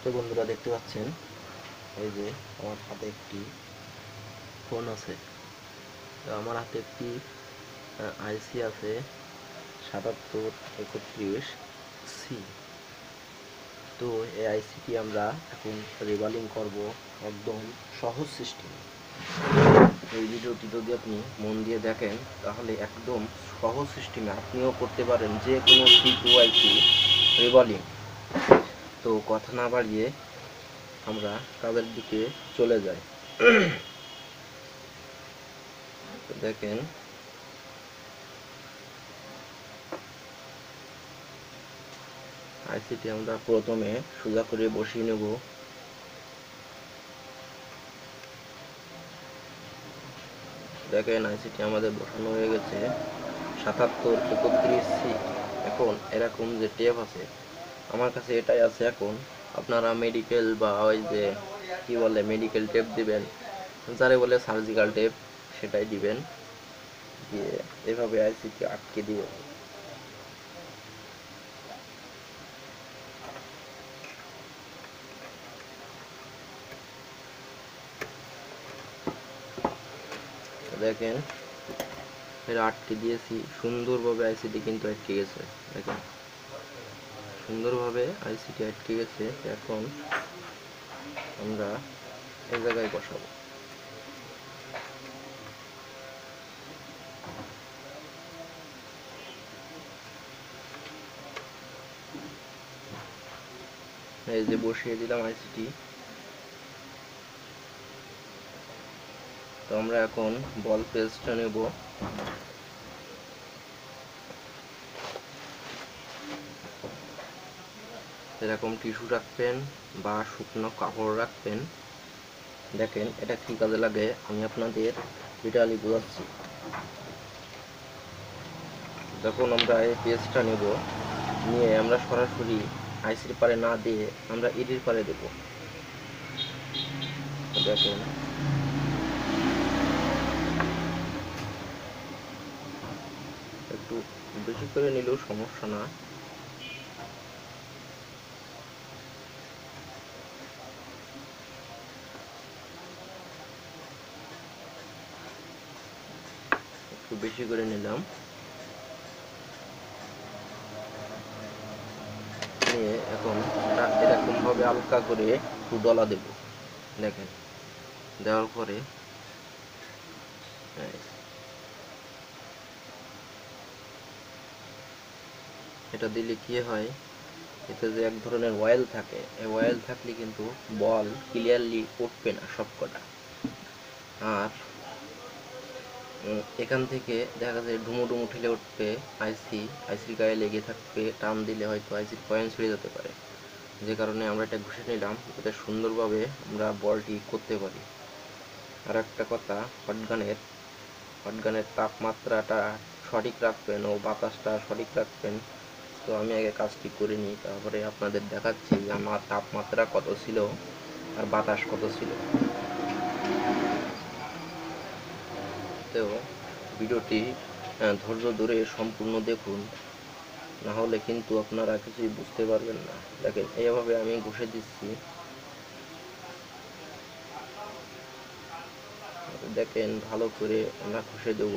তো বন্ধুরা দেখতে পাচ্ছেন এই যে আমার হাতে একটি ফোন আছে। তো আমার হাতে একটি আইসি আছে 7731C। তো এই আইসিটি আমরা এখন রিবালিং করব একদম সহজ সিস্টেমে। এই ভিডিওটি যদি আপনি মন দিয়ে দেখেন তাহলে একদম সহজ সিস্টেমে আপনিও করতে পারেন যে কোনো C2 আইসি রিবালিং। তো কথা না বাড়িয়ে আমরা কাজের দিকে চলে যাই। দেখেন আইসিটি আমরা প্রথমে সোজা করে বসিয়ে নেব। দেখেন আইসিটি আমাদের বসানো হয়ে গেছে 7731C। এখন এরকম যে টেপ আছে, আমার কাছে এটাই আছে। এখন আপনারা মেডিকেল বা ওই যে কি বলে মেডিকেল টেপ দিবেন, যারে বলে সার্জিক্যাল টেপ, সেটাই দিবেন। দিয়ে এভাবে আইসিটি আটকে দিবেন। দেখেন এর আটকে দিয়েছি সুন্দরভাবে, আইসিটি কিন্তু আটকে গেছে। দেখেন সুন্দরভাবে আইসিটি আটকে গেছে। এখন আমরা এই জায়গায় বসাবো। এই যে বসিয়ে দিলাম আইসিটি। তো আমরা এখন বল পেজটা নেব। এরকম টিস্যু রাখবেন বা শুকনো কাপড় রাখবেন। দেখেন এটা কি কাজে লাগে আমি আপনাদের ডিটেইলি বোঝাচ্ছি। যখন আমরা এই পেজটা নেব, নিয়ে আমরা সরাসরি আইসির পারে না দিয়ে আমরা ইডির পারে দেব। দেখেন একটু বেশি করে নিলেও সমস্যা না। একটু বেশি করে নিলাম, নিয়ে এখন এরকম ভাবে হালকা করে একটু ডলা দেব। দেখেন দেওয়ার পরে এটা দিলে কি হয়, এতে যে এক ধরনের অয়েল থাকে, এই অয়েল থাকলে কিন্তু বল ক্লিয়ারলি উঠবে না সবকটা। আর এখান থেকে দেখা যায় ডুমো ডুমো ঠেলে উঠবে, আইসির গায়ে লেগে থাকবে, টান দিলে হয়তো আইসির কয়েন ছিঁড়ে যেতে পারে। যে কারণে আমরা এটা ঘষে নিলাম, এটা সুন্দরভাবে আমরা বলটি করতে পারি। আর একটা কথা, হটগানের তাপমাত্রাটা সঠিক রাখবেন ও বাতাসটা সঠিক রাখবেন। তো আমি আগে কাজটি করে নিই, তারপরে আপনাদের দেখাচ্ছি যে আমার তাপমাত্রা কত ছিল আর বাতাস কত ছিল। তো ভিডিওটি ধৈর্য ধরে সম্পূর্ণ দেখুন, না হলে কিন্তু আপনারা কিছুই বুঝতে পারবেন না। দেখেন এইভাবে আমি ঘষে দিচ্ছি। দেখেন ভালো করে আমরা ঘষে দেব।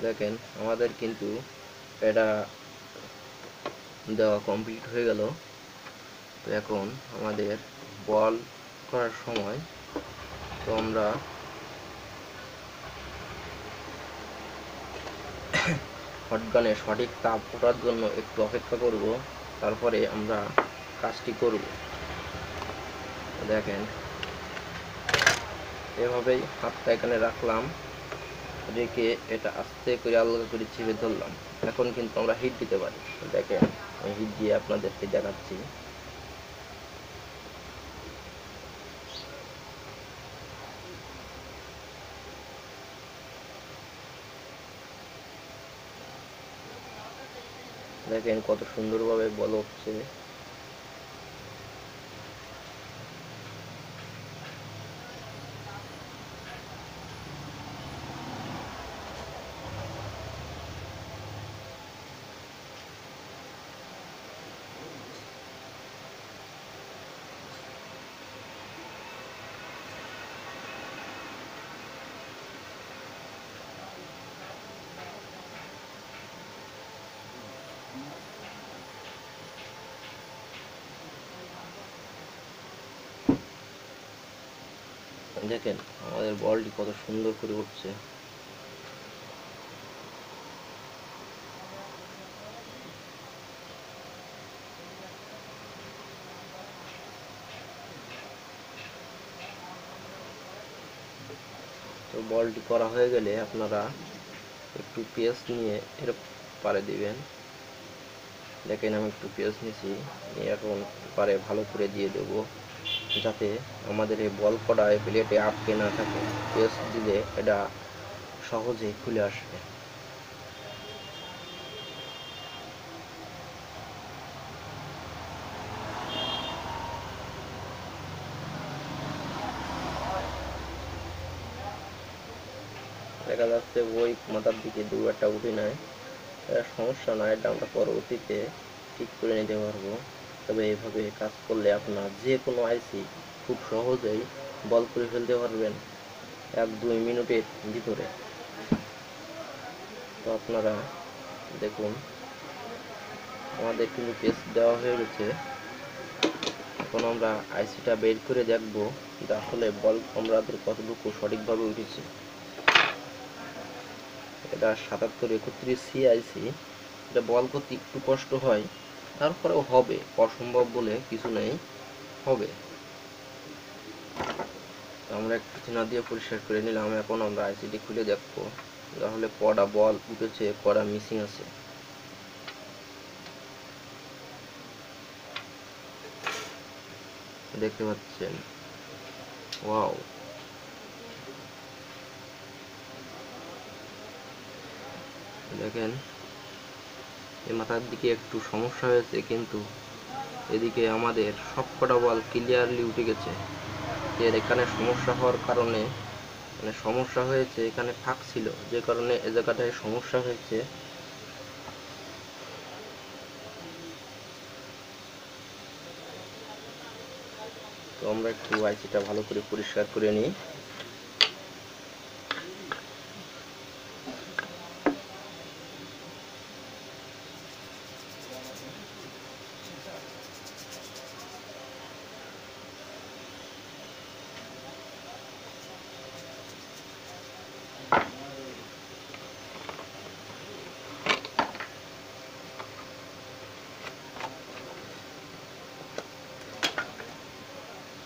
দেখেন আমাদের কিন্তু এটা দেওয়া কমপ্লিট হয়ে গেল। তো এখন আমাদের বল করার সময়, তো আমরা হটগানে সঠিক তাপ ওঠার জন্য একটু অপেক্ষা করব, তারপরে আমরা কাজটি করব। দেখেন এভাবেই হাতটা এখানে রাখলাম, রেখে এটা আস্তে করে আলগা করে চেপে ধরলাম। এখন কিন্তু আমরা হিট দিতে পারি। দেখেন আমি হিট দিয়ে আপনাদেরকে দেখাচ্ছি। দেখেন কত সুন্দরভাবে বল উঠছে। দেখেন আমাদের বলটি কত সুন্দর করে উঠছে। তো বলটি করা হয়ে গেলে আপনারা একটু পেঁয়াজ নিয়ে এর পারে দিবেন। দেখেন আমি একটু পেঁয়াজ নিয়েছি, এখন পারে ভালো করে দিয়ে দেব, যাতে আমাদের এই বল করা প্লেটে আটকে না থাকে। পেঁয়াজ দিলে এটা সহজেই খুলে আসবে। দেখা যাচ্ছে ওই মাথার দিকে দু একটা উঠে নেয়, এটা সমস্যা নয়, এটা আমরা পরবর্তীতে ঠিক করে নিতে পারবো। তবে এইভাবে কাজ করলে আপনার যে কোনো আইসি খুব সহজেই বল করে ফেলতে পারবেন 1-2 মিনিটের ভিতরে। তো আপনারা দেখুন আমাদের কিন্তু পেস্ট দেওয়া হয়ে গেছে। এখন আমরা আইসিটা বের করে দেখব যে আসলে বল আমাদের কতটুকু সঠিকভাবে উঠেছে। এটা 7731 আইসি, এটা বল করতে একটু কষ্ট হয়, তারপরেও হবে, অসম্ভব বলে কিছু নেই, হবে। আমরা একটু চিনা দিয়ে পরিষ্কার করে নিলাম। এখন আমরা আইসিটি খুলে দেখবো তাহলে কটা বল উঠেছে, কটা মিসিং আছে। দেখতে পাচ্ছেন, ওয়াও, দেখেন এই মাথার দিকে একটু সমস্যা হয়েছে, কিন্তু এদিকে আমাদের সবকটা বল ক্লিয়ারলি উঠে গেছে। এর এখানে সমস্যা হওয়ার কারণে, মানে সমস্যা হয়েছে এখানে ফাঁক ছিল, যে কারণে এ জায়গাটায় সমস্যা হয়েছে। তো আমরা একটু আইসিটা ভালো করে পরিষ্কার করে নিই।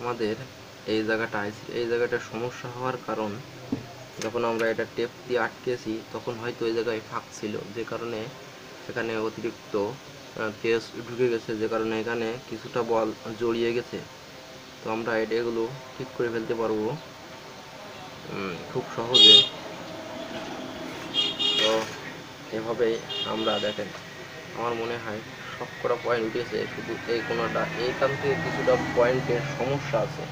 আমাদের এই জায়গাটা সমস্যা হওয়ার কারণ, যখন আমরা এটা টেপ দিয়ে আটকেছি তখন হয়তো এই জায়গায় ফাঁক ছিল, যে কারণে এখানে অতিরিক্ত পেজ ঢুকে গেছে, যে কারণে এখানে কিছুটা বল জড়িয়ে গেছে। তো আমরা এগুলো ঠিক করে ফেলতে পারবো খুব সহজে। তো এভাবেই আমরা, দেখেন আমার মনে হয় সব কটা পয়েন্ট উঠেছে, শুধু এই কোনোটা এইখান থেকে কিছুটা পয়েন্টের সমস্যা আছে।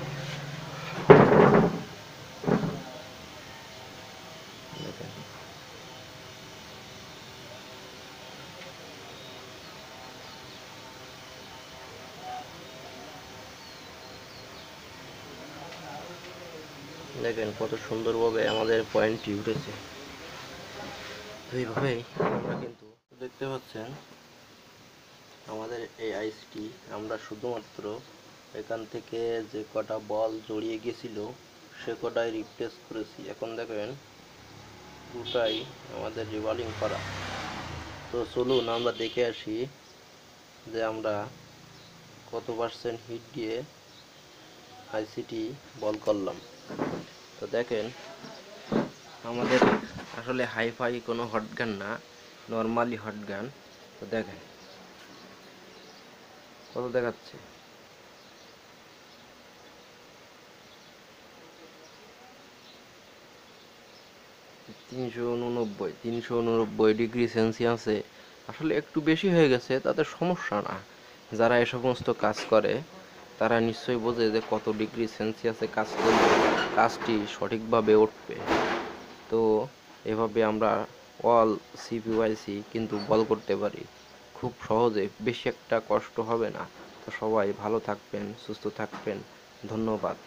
দেখেন দেখেন কত সুন্দরভাবে আমাদের পয়েন্টটি উঠেছে। তো এইভাবেই আমরা কিন্তু দেখতে পাচ্ছেন আমাদের এই আইসটি আমরা শুধুমাত্র এখান থেকে যে কটা বল জড়িয়ে গেছিল সে কটাই রিপ্লেস করেছি। এখন দেখেন পুরোটাই আমাদের রিবালিং করা। তো চলুন আমরা দেখে আসি যে আমরা কত পার্সেন্ট হিট দিয়ে আইসিটি বল করলাম। তো দেখেন আমাদের আসলে হাইফাই কোনো হটগান না, নর্মালি হটগান। তো দেখেন কত দেখাচ্ছে, 389 ডিগ্রি সেলসিয়াসে। আসলে একটু বেশি হয়ে গেছে, তাতে সমস্যা না। যারা এ সমস্ত কাজ করে তারা নিশ্চয়ই বোঝে যে কত ডিগ্রি সেলসিয়াসে কাজ করলে কাজটি সঠিকভাবে উঠবে। তো এভাবে আমরা অল সিপিইউআইসি কিন্তু বল করতে পারি খুব সহজে, বেশি একটা কষ্ট হবে না। তো সবাই ভালো থাকবেন, সুস্থ থাকবেন, ধন্যবাদ।